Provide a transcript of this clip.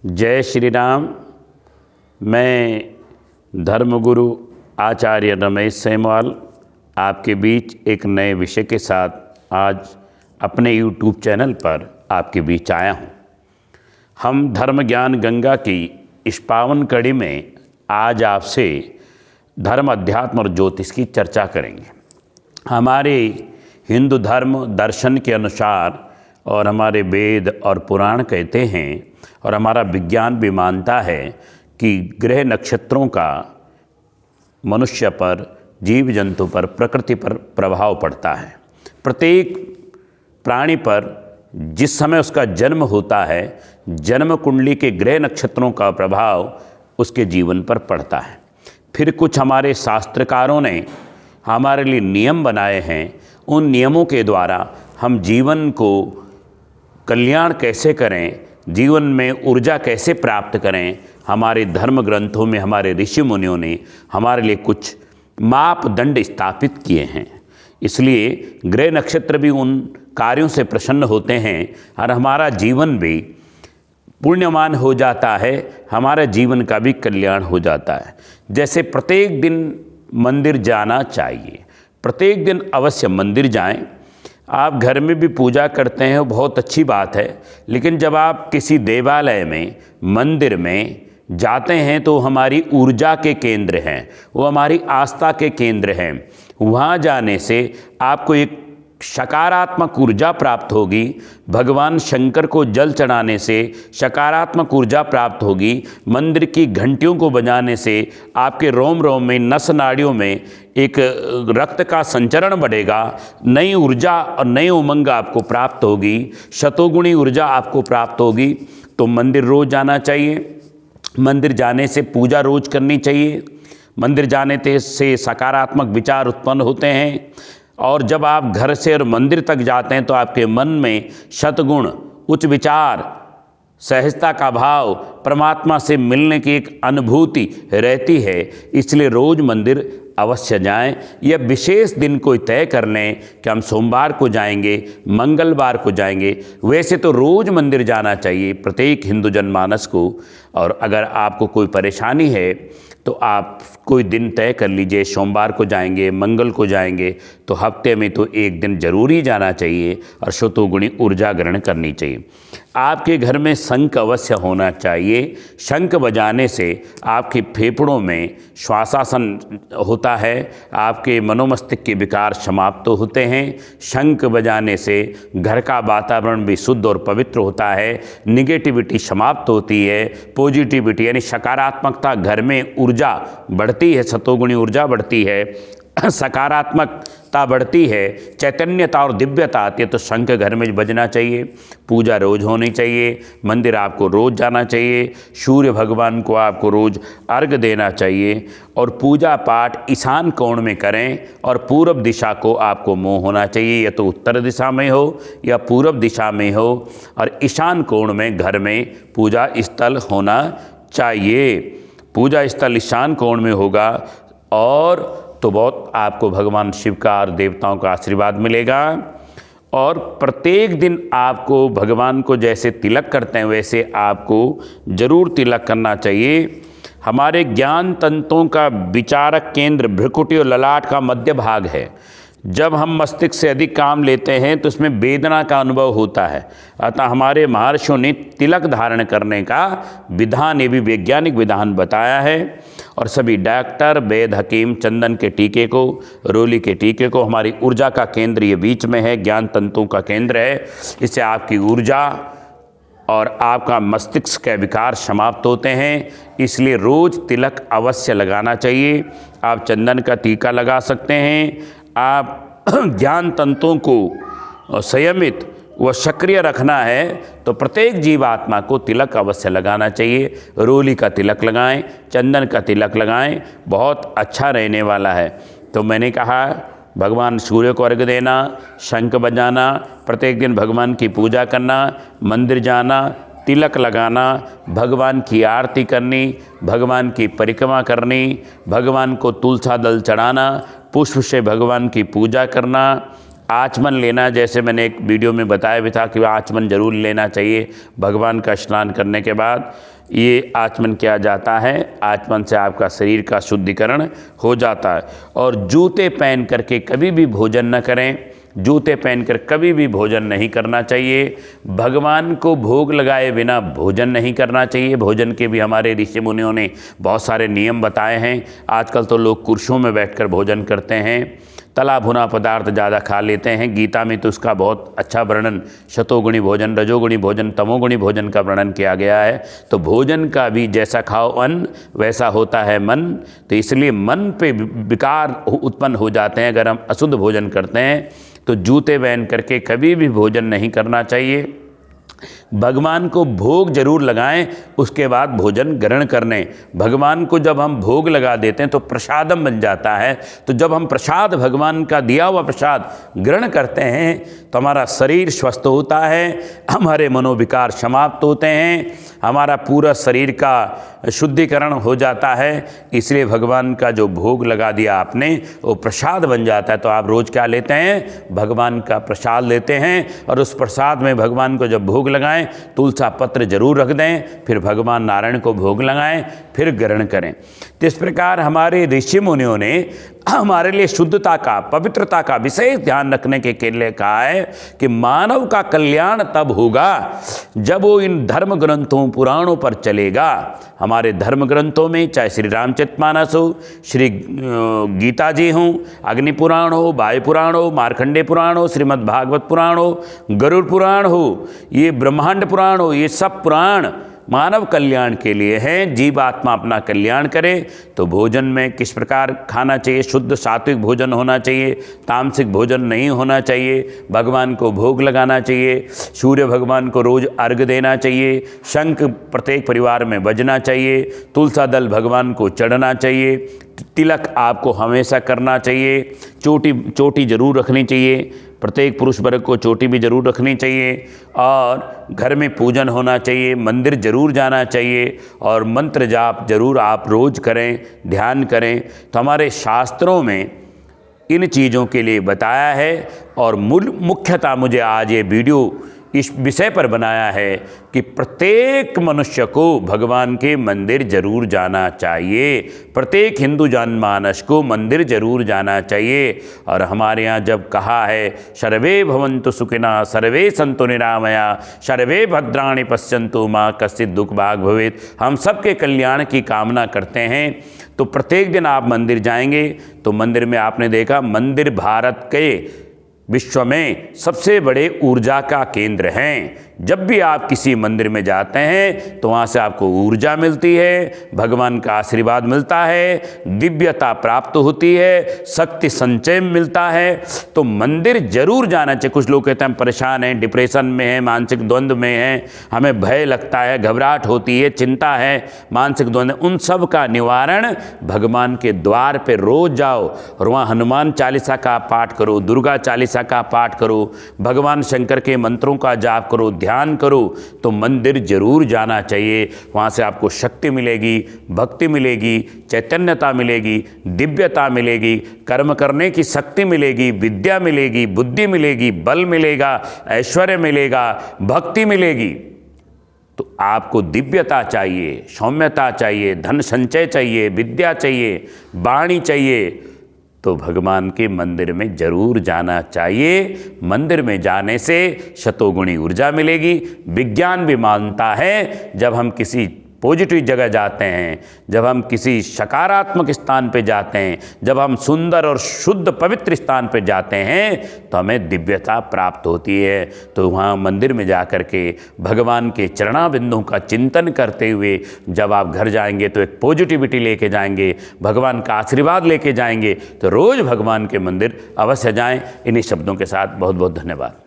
जय श्री राम। मैं धर्मगुरु आचार्य रमेश सेमवाल आपके बीच एक नए विषय के साथ आज अपने YouTube चैनल पर आपके बीच आया हूँ। हम धर्म ज्ञान गंगा की इस पावन कड़ी में आज आपसे धर्म, अध्यात्म और ज्योतिष की चर्चा करेंगे। हमारे हिंदू धर्म दर्शन के अनुसार और हमारे वेद और पुराण कहते हैं और हमारा विज्ञान भी मानता है कि ग्रह नक्षत्रों का मनुष्य पर, जीव जंतु पर, प्रकृति पर प्रभाव पड़ता है। प्रत्येक प्राणी पर जिस समय उसका जन्म होता है, जन्म कुंडली के ग्रह नक्षत्रों का प्रभाव उसके जीवन पर पड़ता है। फिर कुछ हमारे शास्त्रकारों ने हमारे लिए नियम बनाए हैं। उन नियमों के द्वारा हम जीवन को कल्याण कैसे करें, जीवन में ऊर्जा कैसे प्राप्त करें, हमारे धर्म ग्रंथों में हमारे ऋषि मुनियों ने हमारे लिए कुछ मापदंड स्थापित किए हैं। इसलिए ग्रह नक्षत्र भी उन कार्यों से प्रसन्न होते हैं और हमारा जीवन भी पुण्यमान हो जाता है, हमारा जीवन का भी कल्याण हो जाता है। जैसे प्रत्येक दिन मंदिर जाना चाहिए, प्रत्येक दिन अवश्य मंदिर जाएं। आप घर में भी पूजा करते हैं, वो बहुत अच्छी बात है, लेकिन जब आप किसी देवालय में, मंदिर में जाते हैं तो हमारी ऊर्जा के केंद्र हैं, वो हमारी आस्था के केंद्र हैं। वहाँ जाने से आपको एक सकारात्मक ऊर्जा प्राप्त होगी। भगवान शंकर को जल चढ़ाने से सकारात्मक ऊर्जा प्राप्त होगी। मंदिर की घंटियों को बजाने से आपके रोम रोम में, नस नाड़ियों में एक रक्त का संचरण बढ़ेगा। नई ऊर्जा और नई उमंग आपको प्राप्त होगी, शतोगुणी ऊर्जा आपको प्राप्त होगी। तो मंदिर रोज जाना चाहिए। मंदिर जाने से पूजा रोज करनी चाहिए। मंदिर जाने से सकारात्मक विचार उत्पन्न होते हैं। और जब आप घर से और मंदिर तक जाते हैं तो आपके मन में सद्गुण, उच्च विचार, सहजता का भाव, परमात्मा से मिलने की एक अनुभूति रहती है। इसलिए रोज़ मंदिर अवश्य जाएं। यह विशेष दिन कोई तय कर लें कि हम सोमवार को जाएंगे, मंगलवार को जाएंगे। वैसे तो रोज़ मंदिर जाना चाहिए प्रत्येक हिंदू जनमानस को। और अगर आपको कोई परेशानी है तो आप कोई दिन तय कर लीजिए, सोमवार को जाएंगे, मंगल को जाएंगे। तो हफ्ते में तो एक दिन जरूर ही जाना चाहिए और शतोगुणी ऊर्जा ग्रहण करनी चाहिए। आपके घर में शंख अवश्य होना चाहिए। शंख बजाने से आपके फेफड़ों में श्वासासन होता है, आपके मनोमस्तिष्क के विकार समाप्त होते हैं। शंख बजाने से घर का वातावरण भी शुद्ध और पवित्र होता है, निगेटिविटी समाप्त होती है, पॉजिटिविटी यानी सकारात्मकता घर में ऊर्जा बढ़ती है, सतोगुणी ऊर्जा बढ़ती है, सकारात्मकता बढ़ती है, चैतन्यता और दिव्यता आती है। तो शंख घर में बजना चाहिए। पूजा रोज होनी चाहिए। मंदिर आपको रोज जाना चाहिए। सूर्य भगवान को आपको रोज अर्घ देना चाहिए और पूजा पाठ ईशान कोण में करें। और पूर्व दिशा को आपको मुँह होना चाहिए, या तो उत्तर दिशा में हो या पूर्व दिशा में हो। और ईशान कोण में घर में पूजा स्थल होना चाहिए। पूजा स्थल ईशान कोण में होगा और तो बहुत आपको भगवान शिव का और देवताओं का आशीर्वाद मिलेगा। और प्रत्येक दिन आपको भगवान को जैसे तिलक करते हैं वैसे आपको जरूर तिलक करना चाहिए। हमारे ज्ञान तंतुओं का विचारक केंद्र भ्रुकुटी और ललाट का मध्य भाग है। जब हम मस्तिष्क से अधिक काम लेते हैं तो इसमें वेदना का अनुभव होता है। अतः हमारे महर्षियों ने तिलक धारण करने का विधान, ये भी वैज्ञानिक विधान बताया है। और सभी डॉक्टर, वैद, हकीम चंदन के टीके को, रोली के टीके को, हमारी ऊर्जा का केंद्र ये बीच में है, ज्ञान तंतुओं का केंद्र है। इससे आपकी ऊर्जा और आपका मस्तिष्क के विकार समाप्त होते हैं। इसलिए रोज़ तिलक अवश्य लगाना चाहिए। आप चंदन का टीका लगा सकते हैं। आप ज्ञान तंतुओं को संयमित व सक्रिय रखना है तो प्रत्येक जीवात्मा को तिलक अवश्य लगाना चाहिए। रोली का तिलक लगाएं, चंदन का तिलक लगाएं, बहुत अच्छा रहने वाला है। तो मैंने कहा भगवान सूर्य को अर्घ्य देना, शंख बजाना, प्रत्येक दिन भगवान की पूजा करना, मंदिर जाना, तिलक लगाना, भगवान की आरती करनी, भगवान की परिक्रमा करनी, भगवान को तुलसा दल चढ़ाना, पुष्प से भगवान की पूजा करना, आचमन लेना, जैसे मैंने एक वीडियो में बताया भी था कि आचमन जरूर लेना चाहिए भगवान का स्नान करने के बाद। ये आचमन किया जाता है, आचमन से आपका शरीर का शुद्धिकरण हो जाता है। और जूते पहन करके कभी भी भोजन न करें, जूते पहनकर कभी भी भोजन नहीं करना चाहिए। भगवान को भोग लगाए बिना भोजन नहीं करना चाहिए। भोजन के भी हमारे ऋषि मुनियों ने बहुत सारे नियम बताए हैं। आजकल तो लोग कुर्सियों में बैठकर भोजन करते हैं, तला भुना पदार्थ ज़्यादा खा लेते हैं। गीता में तो उसका बहुत अच्छा वर्णन, शतोगुणी भोजन, रजोगुणी भोजन, तमोगुणी भोजन का वर्णन किया गया है। तो भोजन का भी जैसा खाओ अन्न वैसा होता है मन, तो इसलिए मन पे विकार उत्पन्न हो जाते हैं अगर हम अशुद्ध भोजन करते हैं। तो जूते पहन करके कभी भी भोजन नहीं करना चाहिए। भगवान को भोग जरूर लगाएं, उसके बाद भोजन ग्रहण करने। भगवान को जब हम भोग लगा देते हैं तो प्रसादम बन जाता है। तो जब हम प्रसाद, भगवान का दिया हुआ प्रसाद ग्रहण करते हैं तो हमारा शरीर स्वस्थ होता है, हमारे मनोविकार समाप्त होते हैं, हमारा पूरा शरीर का शुद्धिकरण हो जाता है। इसलिए भगवान का जो भोग लगा दिया आपने वो प्रसाद बन जाता है। तो आप रोज़ क्या लेते हैं? भगवान का प्रसाद लेते हैं। और उस प्रसाद में भगवान को जब भोग लगाएं, तुलसा पत्र जरूर रख दें, फिर भगवान नारायण को भोग लगाएं, फिर ग्रहण करें। तो इस प्रकार हमारे ऋषि मुनियों ने हमारे लिए शुद्धता का, पवित्रता का विशेष ध्यान रखने के लिए कहा है कि मानव का कल्याण तब होगा जब वो इन धर्म ग्रंथों, पुराणों पर चलेगा। हमारे धर्म ग्रंथों में चाहे श्री रामचरितमानस हो, श्री गीता जी हों, अग्नि पुराण हो, वायु पुराण हो, मार्कंडेय पुराण हो, श्रीमद् भागवत पुराण हो, गरुड़ पुराण हो, ये ब्रह्मांड पुराण हो, ये सब पुराण मानव कल्याण के लिए हैं। जीवात्मा अपना कल्याण करे तो भोजन में किस प्रकार खाना चाहिए? शुद्ध सात्विक भोजन होना चाहिए, तामसिक भोजन नहीं होना चाहिए। भगवान को भोग लगाना चाहिए, सूर्य भगवान को रोज़ अर्घ देना चाहिए, शंख प्रत्येक परिवार में बजना चाहिए, तुलसा दल भगवान को चढ़ना चाहिए, तिलक आपको हमेशा करना चाहिए, चोटी जरूर रखनी चाहिए, प्रत्येक पुरुष वर्ग को चोटी भी जरूर रखनी चाहिए, और घर में पूजन होना चाहिए, मंदिर जरूर जाना चाहिए, और मंत्र जाप जरूर आप रोज़ करें, ध्यान करें। तो हमारे शास्त्रों में इन चीज़ों के लिए बताया है। और मुख्यतः मुझे आज ये वीडियो इस विषय पर बनाया है कि प्रत्येक मनुष्य को भगवान के मंदिर जरूर जाना चाहिए। प्रत्येक हिंदू जनमानस को मंदिर जरूर जाना चाहिए। और हमारे यहाँ जब कहा है सर्वे भवन्तु सुखिनः सर्वे सन्तु निरामया सर्वे भद्राणि पश्यन्तु मा कश्चित् दुःख भाग् भवेत्, हम सबके कल्याण की कामना करते हैं। तो प्रत्येक दिन आप मंदिर जाएंगे तो मंदिर में आपने देखा, मंदिर भारत के विश्व में सबसे बड़े ऊर्जा का केंद्र हैं। जब भी आप किसी मंदिर में जाते हैं तो वहाँ से आपको ऊर्जा मिलती है, भगवान का आशीर्वाद मिलता है, दिव्यता प्राप्त होती है, शक्ति संचय मिलता है। तो मंदिर जरूर जाना चाहिए। कुछ लोग कहते हैं हम परेशान हैं, डिप्रेशन में हैं, मानसिक द्वंद्व में हैं, हमें भय लगता है, घबराहट होती है, चिंता है, मानसिक द्वंद्व, उन सब का निवारण भगवान के द्वार पे रोज जाओ और वहाँ हनुमान चालीसा का पाठ करो, दुर्गा चालीसा का पाठ करो, भगवान शंकर के मंत्रों का जाप करो, ध्यान करो। तो मंदिर जरूर जाना चाहिए। वहाँ से आपको शक्ति मिलेगी, भक्ति मिलेगी, चैतन्यता मिलेगी, दिव्यता मिलेगी, कर्म करने की शक्ति मिलेगी, विद्या मिलेगी, बुद्धि मिलेगी, बल मिलेगा, ऐश्वर्य मिलेगा, भक्ति मिलेगी। तो आपको दिव्यता चाहिए, सौम्यता चाहिए, धन संचय चाहिए, विद्या चाहिए, वाणी चाहिए, तो भगवान के मंदिर में जरूर जाना चाहिए। मंदिर में जाने से शतोगुणी ऊर्जा मिलेगी। विज्ञान भी मानता है जब हम किसी पॉजिटिव जगह जाते हैं, जब हम किसी सकारात्मक स्थान पे जाते हैं, जब हम सुंदर और शुद्ध पवित्र स्थान पे जाते हैं तो हमें दिव्यता प्राप्त होती है। तो वहाँ मंदिर में जा कर के भगवान के चरणाबिंदों का चिंतन करते हुए जब आप घर जाएंगे तो एक पॉजिटिविटी लेके जाएंगे, भगवान का आशीर्वाद लेके जाएंगे। तो रोज़ भगवान के मंदिर अवश्य जाएं। इन्हीं शब्दों के साथ बहुत बहुत धन्यवाद।